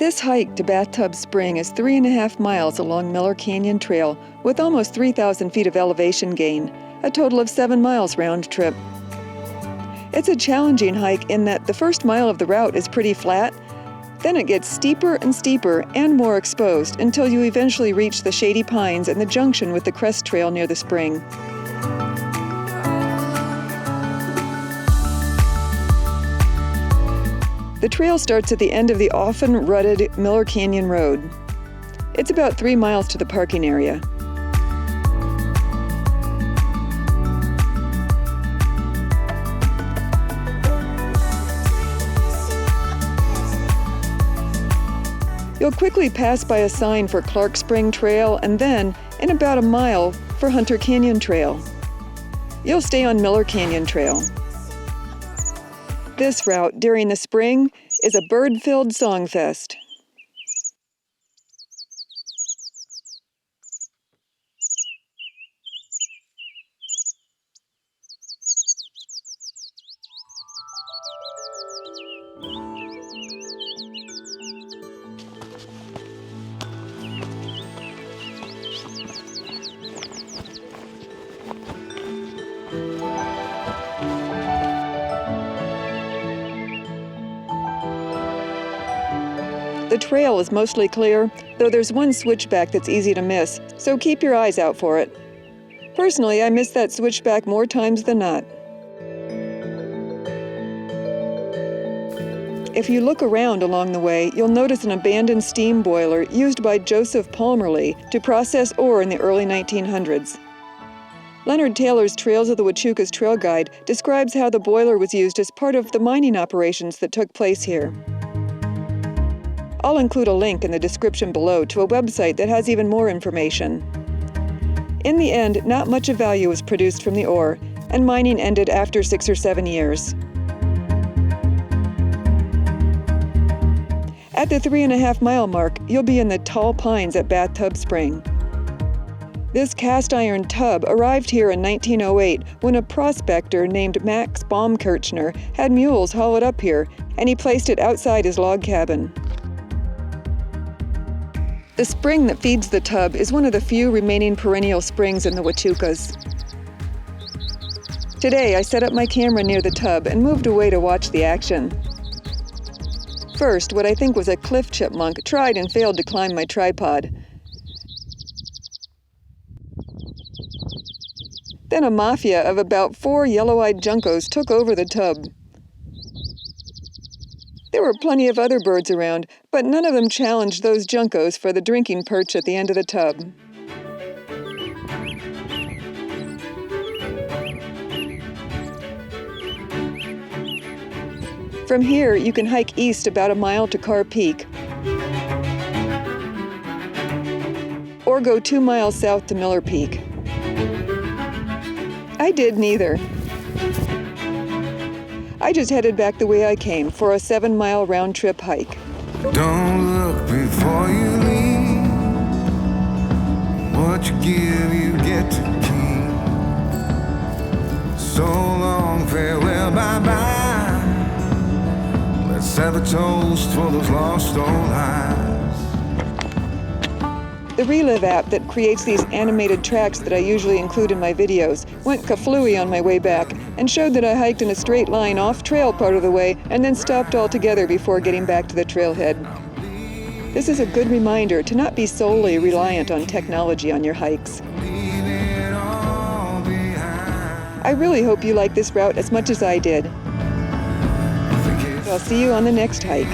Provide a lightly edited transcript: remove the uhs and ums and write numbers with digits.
This hike to Bathtub Spring is 3.5 miles along Miller Canyon Trail with almost 3,000 feet of elevation gain, a total of 7 miles round trip. It's a challenging hike in that the first mile of the route is pretty flat, then it gets steeper and steeper and more exposed until you eventually reach the shady pines and the junction with the Crest Trail near the spring. The trail starts at the end of the often rutted Miller Canyon Road. It's about 3 miles to the parking area. You'll quickly pass by a sign for Clark Spring Trail and then, in about a mile, for Hunter Canyon Trail. You'll stay on Miller Canyon Trail. This route during the spring is a bird-filled songfest. The trail is mostly clear, though there's one switchback that's easy to miss, so keep your eyes out for it. Personally, I miss that switchback more times than not. If you look around along the way, you'll notice an abandoned steam boiler used by Joseph Palmerly to process ore in the early 1900s. Leonard Taylor's Trails of the Huachuca's Trail Guide describes how the boiler was used as part of the mining operations that took place here. I'll include a link in the description below to a website that has even more information. In the end, not much of value was produced from the ore, and mining ended after 6 or 7 years. At the 3.5 mile mark, you'll be in the tall pines at Bathtub Spring. This cast iron tub arrived here in 1908 when a prospector named Max Baumkirchner had mules haul it up here, and he placed it outside his log cabin. The spring that feeds the tub is one of the few remaining perennial springs in the Huachucas. Today, I set up my camera near the tub and moved away to watch the action. First, what I think was a cliff chipmunk tried and failed to climb my tripod. Then a mafia of about 4 yellow-eyed juncos took over the tub. There were plenty of other birds around, but none of them challenged those juncos for the drinking perch at the end of the tub. From here, you can hike east about a mile to Carr Peak, or go 2 miles south to Miller Peak. I did neither. I just headed back the way I came for a 7-mile round-trip hike. Don't look before you leave. What you give, you get to keep. So long, farewell, bye-bye. Let's have a toast for those lost old lives. The Relive app that creates these animated tracks that I usually include in my videos went kaflooey on my way back and showed that I hiked in a straight line off-trail part of the way and then stopped altogether before getting back to the trailhead. This is a good reminder to not be solely reliant on technology on your hikes. I really hope you like this route as much as I did. I'll see you on the next hike.